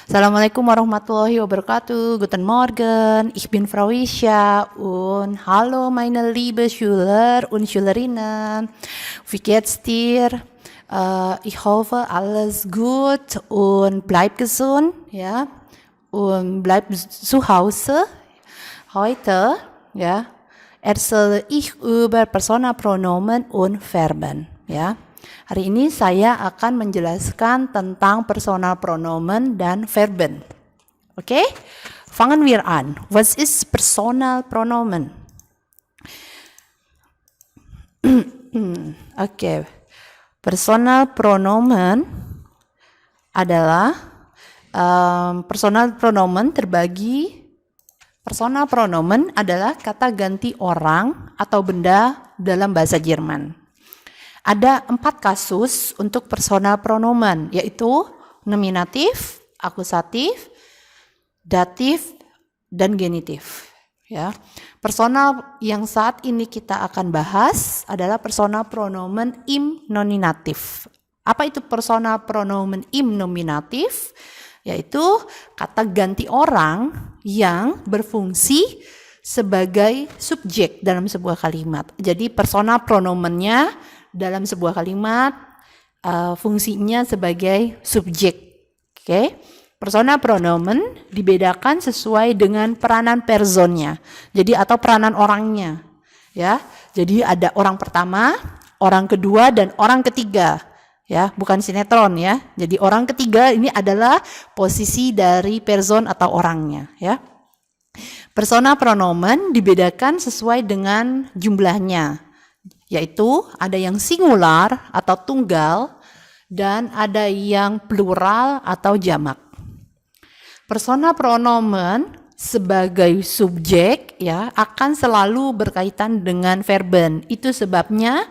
Assalamualaikum warahmatullahi wabarakatuh. Guten Morgen. Ich bin Frau Isha und hallo meine liebe Schüler und Schülerinnen. Wie geht's dir? Ich hoffe alles gut und bleib gesund, ja. Und bleib zu Hause. Heute, ja, erzähle ich über Personalpronomen und Verben, ya. Hari ini saya akan menjelaskan tentang Personalpronomen dan Verben. Oke? Fangen wir an. Was ist Personalpronomen? Oke. Personalpronomen adalah personalpronomen Personalpronomen adalah kata ganti orang atau benda dalam bahasa Jerman. Ada 4 kasus untuk personalpronomen, yaitu nominatif, akusatif, datif, dan genitif. Ya, personal yang saat ini kita akan bahas adalah personalpronomen im nominatif. Apa itu personalpronomen im nominatif? Yaitu kata ganti orang yang berfungsi sebagai subjek dalam sebuah kalimat. Jadi personalpronomennya dalam sebuah kalimat fungsinya sebagai subjek. Oke. Personalpronomen dibedakan sesuai dengan peranan personnya. Jadi atau peranan orangnya, ya. Jadi ada orang pertama, orang kedua, dan orang ketiga, ya, bukan sinetron, ya. Jadi orang ketiga ini adalah posisi dari person atau orangnya, ya. Personalpronomen dibedakan sesuai dengan jumlahnya, yaitu ada yang singular atau tunggal dan ada yang plural atau jamak. Personalpronomen sebagai subjek, ya, akan selalu berkaitan dengan verben. Itu sebabnya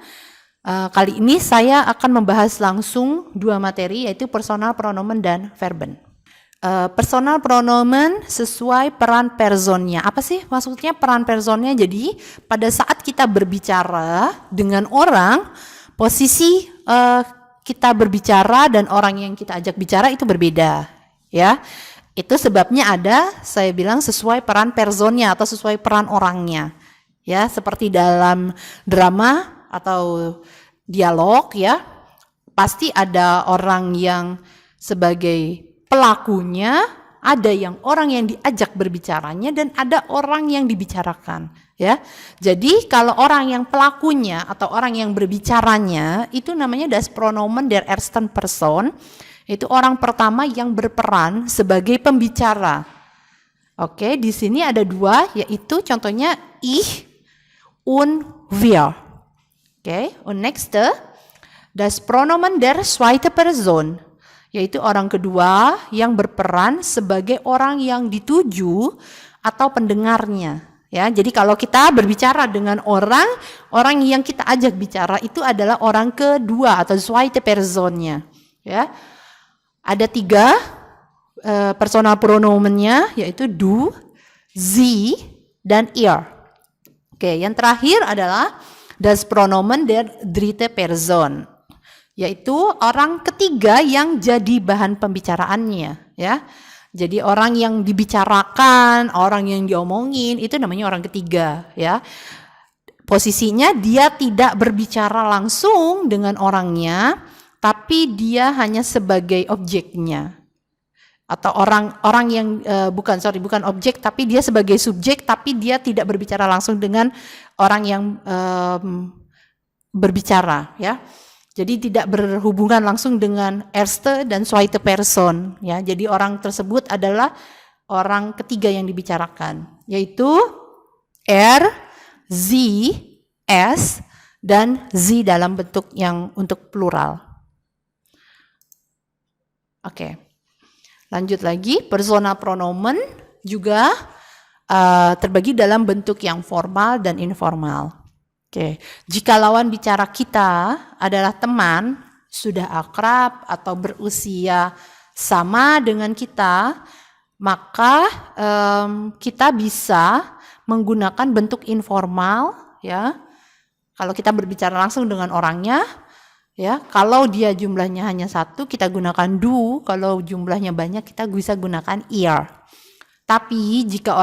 kali ini saya akan membahas langsung 2 materi, yaitu personalpronomen dan verben. Personalpronomen sesuai peran personnya. Apa sih maksudnya peran personnya? Jadi pada saat kita berbicara dengan orang, posisi kita berbicara dan orang yang kita ajak bicara itu berbeda, ya. Itu sebabnya saya bilang sesuai peran personnya atau sesuai peran orangnya, ya. Seperti dalam drama atau dialog, ya, pasti ada orang yang sebagai pelakunya, ada yang orang yang diajak berbicaranya, dan ada orang yang dibicarakan, ya. Jadi kalau orang yang pelakunya atau orang yang berbicaranya itu namanya das Pronomen der ersten Person, itu orang pertama yang berperan sebagai pembicara. Oke, di sini ada 2, yaitu contohnya ich und wir. Oke, und nächste das Pronomen der zweite Person, yaitu orang kedua yang berperan sebagai orang yang dituju atau pendengarnya, ya. Jadi kalau kita berbicara dengan orang yang kita ajak bicara itu adalah orang kedua atau zweite Personnya, ya. Ada 3 personalpronomennya, yaitu du, sie, dan ihr. Oke, yang terakhir adalah das Pronomen der dritte Person, yaitu orang ketiga yang jadi bahan pembicaraannya, ya. Jadi orang yang dibicarakan, orang yang diomongin itu namanya orang ketiga, ya. Posisinya dia tidak berbicara langsung dengan orangnya, tapi dia hanya sebagai objeknya. Atau orang yang bukan objek, tapi dia sebagai subjek, tapi dia tidak berbicara langsung dengan orang yang berbicara, ya. Jadi tidak berhubungan langsung dengan erste dan zweite Person, ya. Jadi orang tersebut adalah orang ketiga yang dibicarakan, yaitu er, sie, es, dan sie dalam bentuk yang untuk plural. Oke. Lanjut lagi, personalpronomen juga terbagi dalam bentuk yang formal dan informal. Oke, jika lawan bicara kita adalah teman, sudah akrab atau berusia sama dengan kita, maka kita bisa menggunakan bentuk informal, ya. Kalau kita berbicara langsung dengan orangnya, Ya, kalau dia jumlahnya hanya satu, kita gunakan do. Kalau jumlahnya banyak, kita bisa gunakan ir. Tapi jika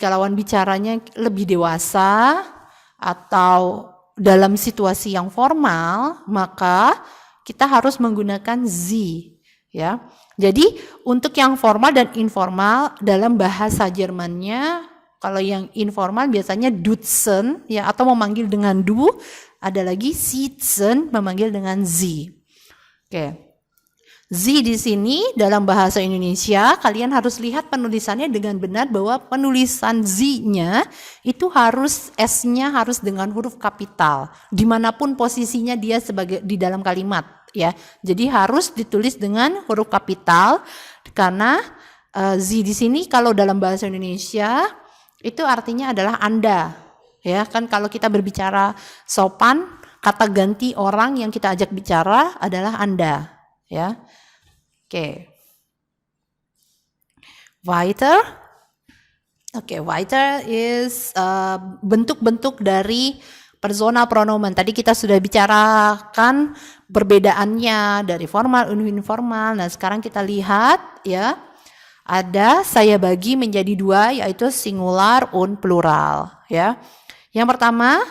lawan bicaranya lebih dewasa atau dalam situasi yang formal, maka kita harus menggunakan sie. Ya, jadi untuk yang formal dan informal dalam bahasa Jermannya, kalau yang informal biasanya duzen, ya, atau memanggil dengan du. Ada lagi sitzen memanggil dengan sie. Oke. Sie di sini dalam bahasa Indonesia kalian harus lihat penulisannya dengan benar bahwa penulisan sie-nya itu harus S-nya harus dengan huruf kapital dimanapun posisinya dia sebagai di dalam kalimat, ya. Jadi harus ditulis dengan huruf kapital karena sie di sini kalau dalam bahasa Indonesia itu artinya adalah Anda. Ya kan, kalau kita berbicara sopan, kata ganti orang yang kita ajak bicara adalah Anda, ya. Oke. Weiter. Oke, weiter is bentuk-bentuk dari personal pronomen. Tadi kita sudah bicarakan perbedaannya dari formal dan informal. Nah, sekarang kita lihat, ya. Ada saya bagi menjadi dua, yaitu singular und plural, ya. Yang pertama,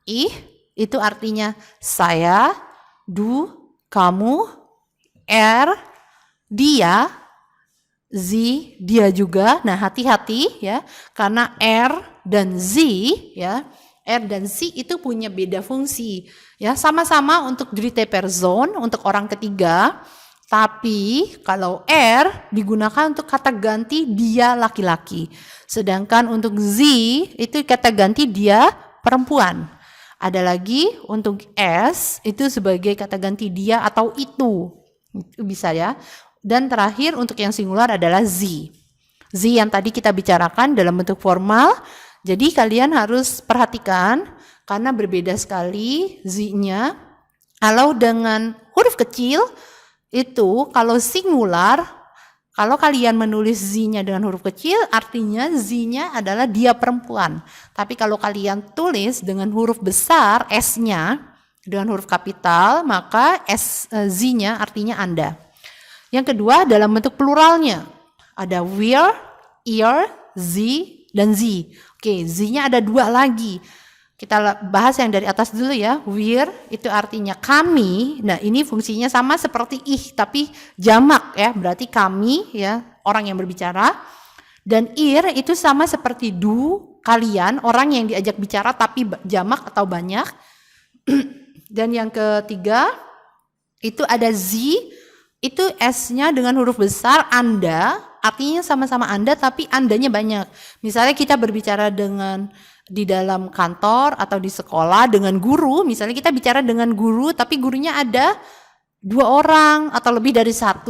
itu artinya saya, du, kamu, dia, sie, dia juga. Nah, hati-hati ya, karena dan sie, ya. Dan sie itu punya beda fungsi, ya. Sama-sama untuk dritte Person, untuk orang ketiga. Tapi kalau digunakan untuk kata ganti dia laki-laki. Sedangkan untuk sie itu kata ganti dia perempuan. Ada lagi untuk s itu sebagai kata ganti dia atau itu. Itu bisa, ya. Dan terakhir untuk yang singular adalah sie. Sie yang tadi kita bicarakan dalam bentuk formal. Jadi kalian harus perhatikan karena berbeda sekali sie-nya. Kalau dengan huruf kecil itu kalau singular, kalau kalian menulis sie-nya dengan huruf kecil, artinya sie-nya adalah dia perempuan. Tapi kalau kalian tulis dengan huruf besar, S-nya dengan huruf kapital, maka sie-nya artinya Anda. Yang kedua dalam bentuk pluralnya, ada wir, ihr, sie, dan sie. Oke, sie-nya ada dua lagi. Kita bahas yang dari atas dulu, ya. Wir itu artinya kami. Nah, ini fungsinya sama seperti tapi jamak, ya. Berarti kami, ya, orang yang berbicara. Dan ihr itu sama seperti du, kalian, orang yang diajak bicara tapi jamak atau banyak. Dan yang ketiga itu ada sie, itu S-nya dengan huruf besar, Anda, artinya sama-sama Anda tapi Andanya banyak. Misalnya kita berbicara di dalam kantor atau di sekolah dengan guru, misalnya kita bicara dengan guru tapi gurunya ada 2 orang atau lebih dari 1,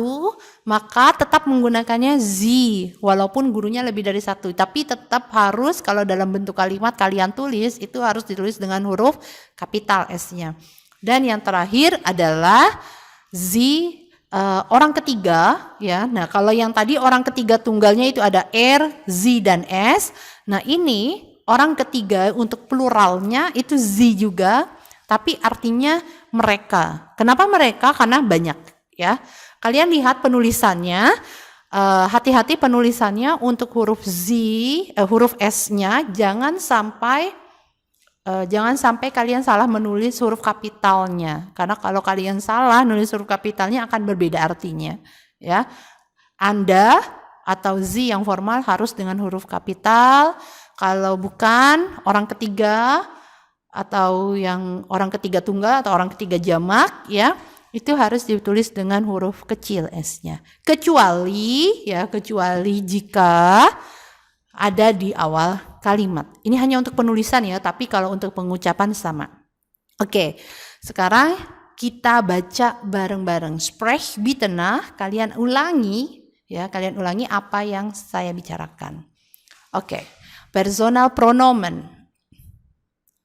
maka tetap menggunakannya sie walaupun gurunya lebih dari 1, tapi tetap harus kalau dalam bentuk kalimat kalian tulis itu harus ditulis dengan huruf kapital S-nya. Dan yang terakhir adalah sie orang ketiga, ya. Nah, kalau yang tadi orang ketiga tunggalnya itu ada sie dan s. Nah, ini orang ketiga untuk pluralnya itu sie juga, tapi artinya mereka. Kenapa mereka? Karena banyak, ya. Kalian lihat penulisannya, hati-hati penulisannya untuk huruf huruf S-nya jangan sampai kalian salah menulis huruf kapitalnya. Karena kalau kalian salah nulis huruf kapitalnya akan berbeda artinya, ya. Anda atau sie yang formal harus dengan huruf kapital. Kalau bukan orang ketiga atau yang orang ketiga tunggal atau orang ketiga jamak, ya, itu harus ditulis dengan huruf kecil S-nya. Kecuali jika ada di awal kalimat. Ini hanya untuk penulisan, ya, tapi kalau untuk pengucapan sama. Oke, sekarang kita baca bareng-bareng. Sprech bitte nach, kalian ulangi apa yang saya bicarakan. Oke. Personal pronomen.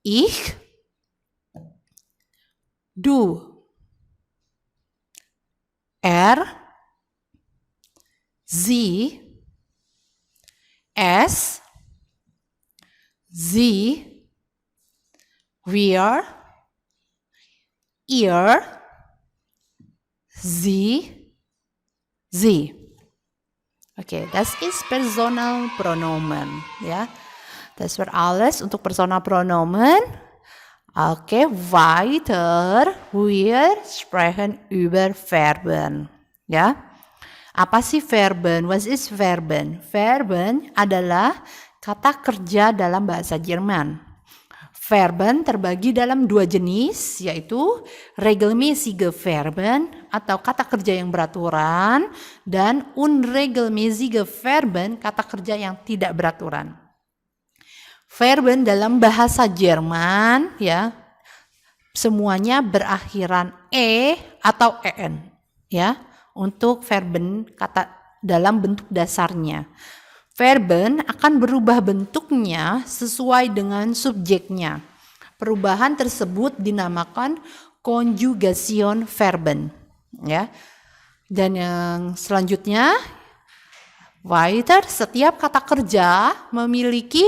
Ich, du, sie, es, sie, wir, ihr, sie, sie. Oke, das ist Personalpronomen, ya. Das war alles untuk Personalpronomen. Oke, weiter. Wir sprechen über Verben, ya. Apa sih Verben? Was ist Verben? Verben adalah kata kerja dalam bahasa Jerman. Verben terbagi dalam dua jenis, yaitu regelmäßige Verben atau kata kerja yang beraturan dan unregelmäßige Verben, kata kerja yang tidak beraturan. Verben dalam bahasa Jerman, ya, semuanya berakhiran e atau en, ya, untuk verben kata dalam bentuk dasarnya. Verben akan berubah bentuknya sesuai dengan subjeknya. Perubahan tersebut dinamakan conjugation Verben, ya. Dan yang selanjutnya, weiter, setiap kata kerja memiliki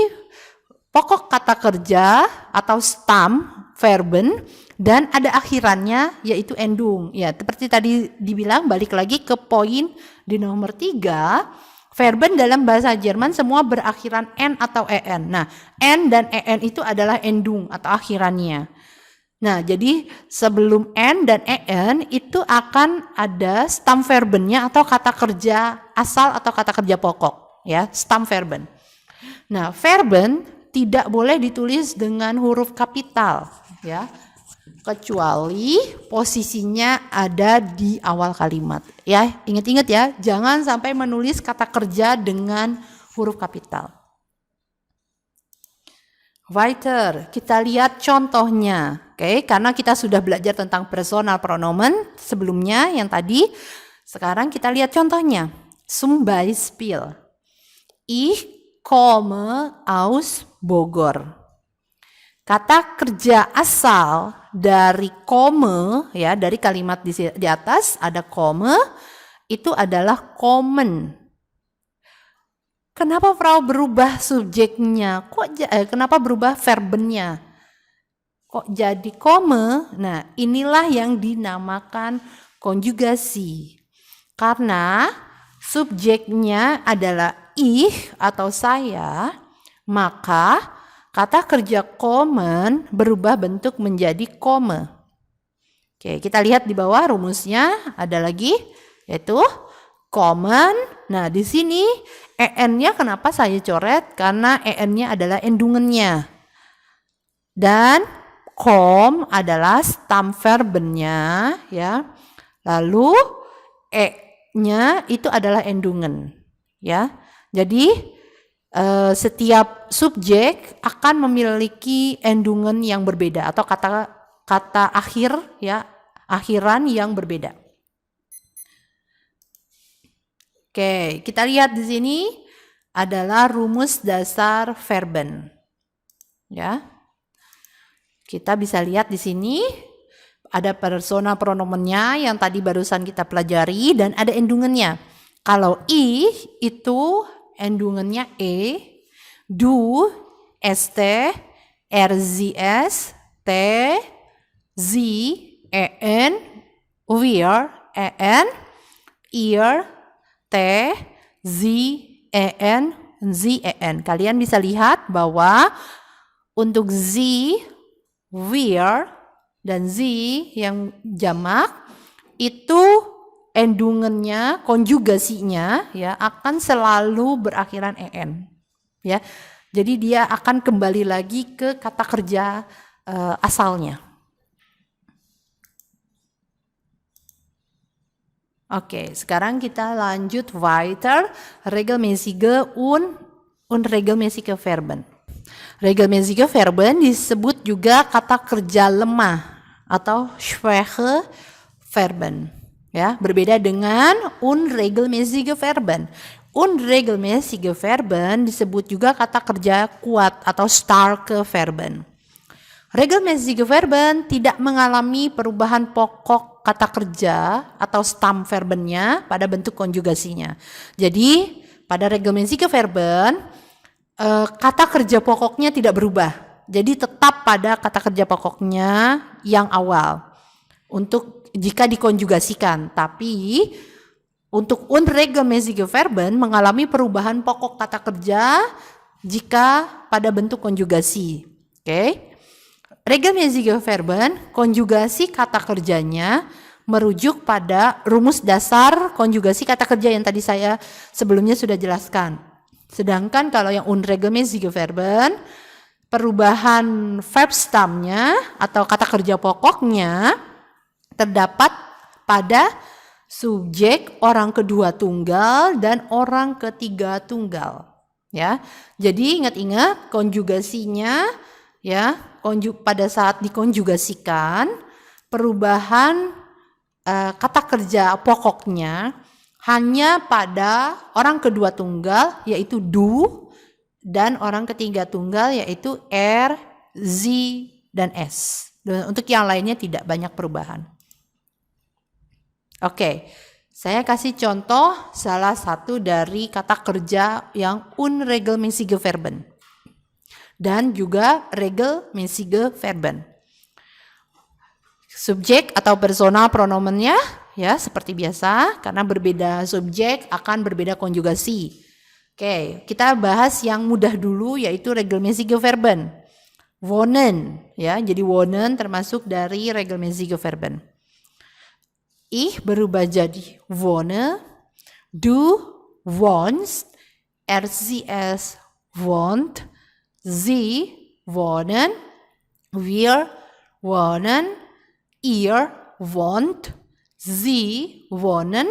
pokok kata kerja atau stam Verben dan ada akhirannya yaitu endung. Ya, seperti tadi dibilang, balik lagi ke poin di nomor 3. Verben dalam bahasa Jerman semua berakhiran n atau en. Nah, n dan en itu adalah endung atau akhirannya. Nah, jadi sebelum n dan en itu akan ada stam verbennya atau kata kerja asal atau kata kerja pokok, ya, stam verben. Nah, verben tidak boleh ditulis dengan huruf kapital, ya, kecuali posisinya ada di awal kalimat. Ya, ingat-ingat ya, jangan sampai menulis kata kerja dengan huruf kapital. Weiter, kita lihat contohnya. Oke, karena kita sudah belajar tentang personal pronomen sebelumnya yang tadi, sekarang kita lihat contohnya. Zum Beispiel, ich komme aus Bogor. Kata kerja asal dari komme, ya, dari kalimat di atas ada komme, itu adalah kommen. Kenapa Frau berubah subjeknya? Kenapa berubah verbennya? Kok jadi komme? Nah, inilah yang dinamakan konjugasi. Karena subjeknya adalah ich atau saya, maka kata kerja kommen berubah bentuk menjadi komme. Oke, kita lihat di bawah rumusnya ada lagi, yaitu kommen. Nah, di sini en-nya kenapa saya coret? Karena en-nya adalah endungannya. Dan kom adalah stam verbennya, ya. Lalu e-nya itu adalah endungan, ya. Jadi setiap subjek akan memiliki endungan yang berbeda atau kata akhir, ya, akhiran yang berbeda. Oke, kita lihat di sini adalah rumus dasar verben. Ya. Kita bisa lihat di sini ada personal pronomennya yang tadi barusan kita pelajari dan ada endungannya. Kalau i itu endungannya e, du, st, rzs, t, zi, en, wir, en, ihr, t, zi, en, zi, en. Kalian bisa lihat bahwa untuk zi, wir, dan zi yang jamak itu endungannya, konjugasinya, ya, akan selalu berakhiran en, ya. Jadi dia akan kembali lagi ke kata kerja asalnya. Oke, sekarang kita lanjut weiter, regelmäßige und unregelmäßige Verben. Regelmäßige Verben disebut juga kata kerja lemah atau schwache Verben. Ya, berbeda dengan unregelmäßige Verben. Unregelmäßige Verben disebut juga kata kerja kuat atau starke Verben. Regelmäßige Verben tidak mengalami perubahan pokok kata kerja atau stam verbennya pada bentuk konjugasinya. Jadi, pada regelmäßige Verben, kata kerja pokoknya tidak berubah. Jadi tetap pada kata kerja pokoknya yang awal. untuk jika dikonjugasikan. Tapi untuk unregelmäßige Verben mengalami perubahan pokok kata kerja jika pada bentuk konjugasi. Oke. Regelmäßige Verben, konjugasi kata kerjanya merujuk pada rumus dasar konjugasi kata kerja yang tadi saya sebelumnya sudah jelaskan. Sedangkan kalau yang unregelmäßige Verben, perubahan verb stamnya atau kata kerja pokoknya terdapat pada subjek orang kedua tunggal dan orang ketiga tunggal. Ya, jadi ingat-ingat konjugasinya ya, pada saat dikonjugasikan perubahan kata kerja pokoknya hanya pada orang kedua tunggal yaitu du dan orang ketiga tunggal yaitu er, sie, dan s. Dan untuk yang lainnya tidak banyak perubahan. Oke, saya kasih contoh salah satu dari kata kerja yang unregelmäßige Verben dan juga regelmäßige Verben. Subjek atau personal pronomennya ya seperti biasa, karena berbeda subjek akan berbeda konjugasi. Oke, kita bahas yang mudah dulu yaitu regelmäßige Verben. Wohnen ya, jadi wohnen termasuk dari regelmäßige Verben. Ich berubah jadi wohne, du wohnst, sie es wohnt, sie wohnen, wir wohnen, ihr wohnt, sie wohnen,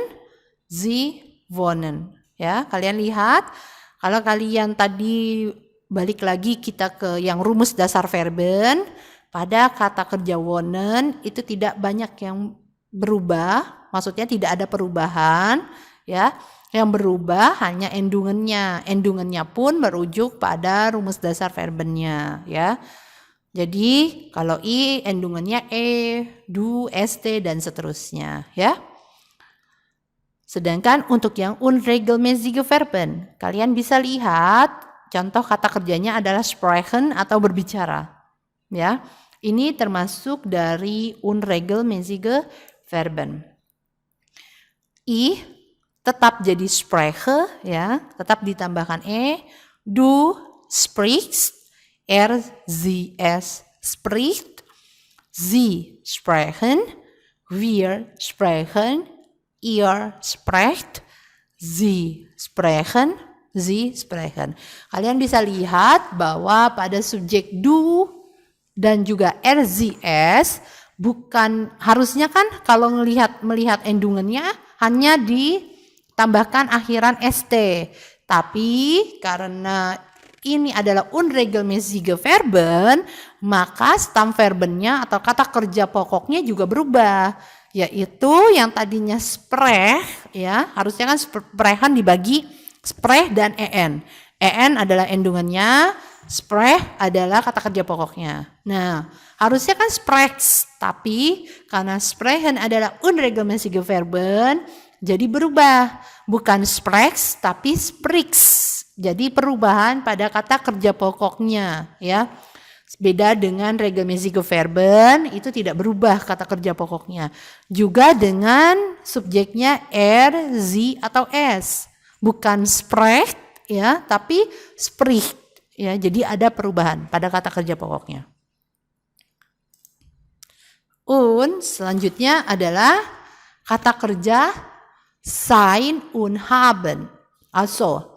sie wohnen. Ya, kalian lihat kalau kalian tadi balik lagi kita ke yang rumus dasar verben, pada kata kerja wohnen itu tidak banyak yang berubah, maksudnya tidak ada perubahan, ya. Yang berubah hanya endungannya. Endungannya pun merujuk pada rumus dasar verbennya, ya. Jadi kalau i endungannya e, du, st dan seterusnya, ya. Sedangkan untuk yang unregelmäßige Verben, kalian bisa lihat contoh kata kerjanya adalah sprechen atau berbicara, ya. Ini termasuk dari unregelmäßige Verben. I tetap jadi spreche, ya, tetap ditambahkan e. Du sprichst, sie es spricht, sie sprechen, wir sprechen, ihr sprecht, sie sprechen, sie sprechen. Kalian bisa lihat bahwa pada subjek du dan juga sie es bukan harusnya kan kalau melihat endungannya hanya ditambahkan akhiran st. Tapi karena ini adalah unregelmäßige Verben, maka Stammverbennya atau kata kerja pokoknya juga berubah, yaitu yang tadinya sprech, ya harusnya kan sprechen dibagi sprech dan en. En adalah endungannya, sprech adalah kata kerja pokoknya. Nah, harusnya kan sprechts, tapi karena sprechen adalah unregelmäßige Verben, jadi berubah, bukan sprechts tapi sprichs. Jadi perubahan pada kata kerja pokoknya, ya. Beda dengan regelmäßige Verben, itu tidak berubah kata kerja pokoknya. Juga dengan subjeknya sie atau es, bukan sprecht, ya, tapi spricht, ya. Jadi ada perubahan pada kata kerja pokoknya. Selanjutnya adalah kata kerja sein und haben. Also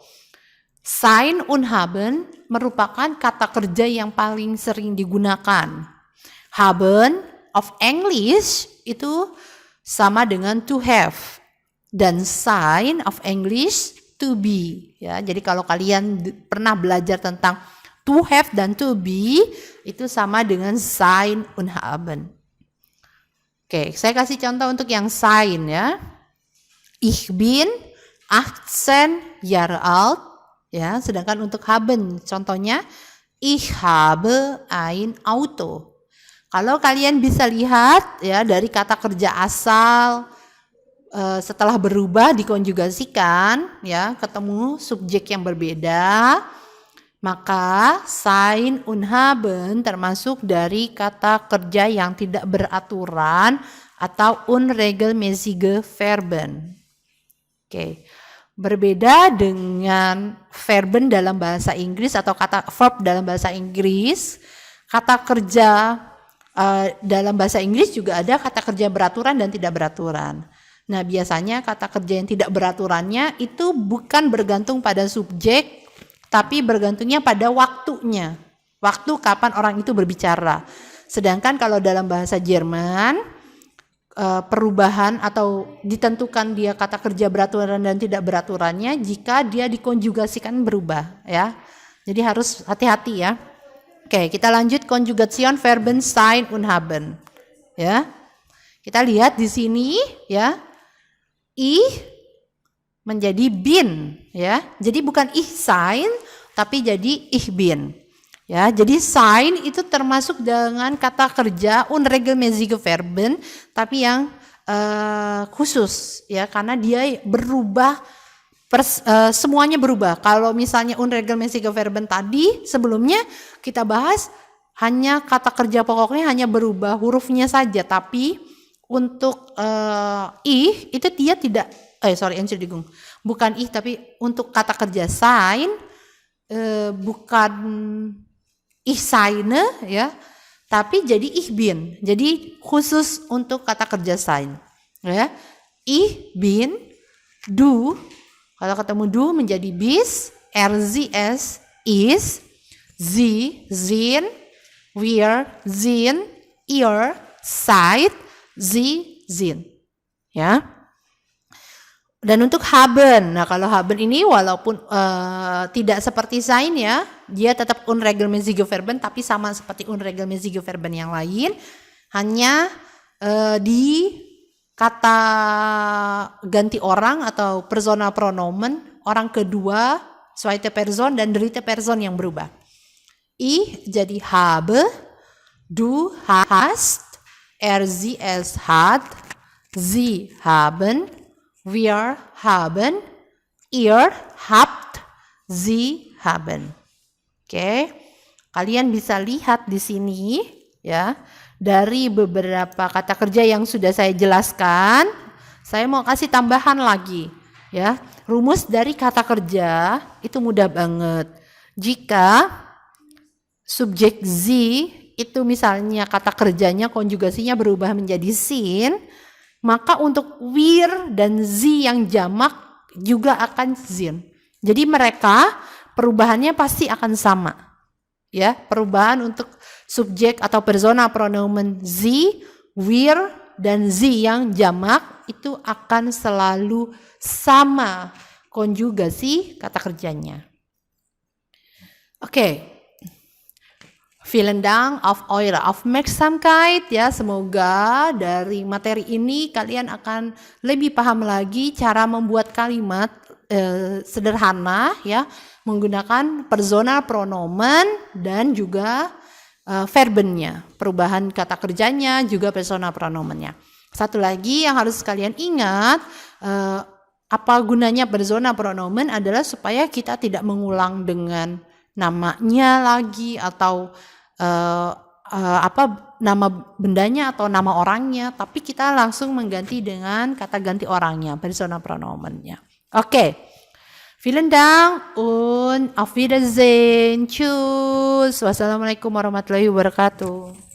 sein und haben merupakan kata kerja yang paling sering digunakan. Haben of English itu sama dengan to have, dan sein of English to be. Ya, jadi kalau kalian pernah belajar tentang to have dan to be, itu sama dengan sein und haben. Oke, saya kasih contoh untuk yang sein, ya. Ich bin 18 Jahre alt. Ya, sedangkan untuk haben contohnya ich habe ein Auto. Kalau kalian bisa lihat ya dari kata kerja asal setelah berubah dikonjugasikan ya ketemu subjek yang berbeda, maka sein und haben termasuk dari kata kerja yang tidak beraturan atau unregelmäßige Verben. Oke. Berbeda dengan verben dalam bahasa Inggris atau kata verb dalam bahasa Inggris, kata kerja dalam bahasa Inggris juga ada kata kerja beraturan dan tidak beraturan. Nah, biasanya kata kerja yang tidak beraturannya itu bukan bergantung pada subjek, tapi bergantungnya pada waktunya. Waktu kapan orang itu berbicara. Sedangkan kalau dalam bahasa Jerman, perubahan atau ditentukan dia kata kerja beraturan dan tidak beraturannya jika dia dikonjugasikan berubah, ya. Jadi harus hati-hati ya. Oke, kita lanjut Konjugation Verben sein und haben. Ya. Kita lihat di sini ya. Ich menjadi bin, ya. Jadi bukan ich sein tapi jadi ich bin. Ya, jadi sein itu termasuk dengan kata kerja unregelmäßige Verben, tapi yang khusus, ya, karena dia berubah, semuanya berubah. Kalau misalnya unregelmäßige Verben tadi sebelumnya kita bahas hanya kata kerja pokoknya hanya berubah hurufnya saja, tapi untuk ich itu dia tidak, Entschuldigung, bukan ich tapi untuk kata kerja sein bukan ich seine, ya, tapi jadi ich bin. Jadi khusus untuk kata kerja sein, ya. Ich bin, du, kalau ketemu du menjadi bist, sie, es, is, sie, sind, wir, sind, ihr, seid, sie, sind, ya. Dan untuk haben, nah kalau haben ini walaupun tidak seperti sein ya, dia tetap unregelmäßige Verben tapi sama seperti unregelmäßige Verben yang lain, hanya di kata ganti orang atau personal pronomen orang kedua, zweite Person dan dritte Person yang berubah. Ich jadi habe, du hast, sie, es hat, sie haben, wir haben, ihr habt, sie haben. Oke. Kalian bisa lihat di sini ya, dari beberapa kata kerja yang sudah saya jelaskan, saya mau kasih tambahan lagi ya. Rumus dari kata kerja itu mudah banget. Jika subjek sie itu misalnya kata kerjanya konjugasinya berubah menjadi sin, maka untuk wir dan sie yang jamak juga akan sin. Jadi mereka perubahannya pasti akan sama. Ya, perubahan untuk subjek atau personal pronomen sie, wir dan sie yang jamak itu akan selalu sama konjugasi kata kerjanya. Oke. Vielen Dank auf eure Aufmerksamkeit, ya, semoga dari materi ini kalian akan lebih paham lagi cara membuat kalimat sederhana ya, menggunakan personal pronomen dan juga verbennya, perubahan kata kerjanya juga personal pronomennya. Satu lagi yang harus kalian ingat, apa gunanya personal pronomen adalah supaya kita tidak mengulang dengan namanya lagi atau nama bendanya atau nama orangnya, tapi kita langsung mengganti dengan kata ganti orangnya, personal pronomennya. Oke. Vielen Dank und auf Wiedersehen. Tschüss. Wassalamualaikum warahmatullahi wabarakatuh.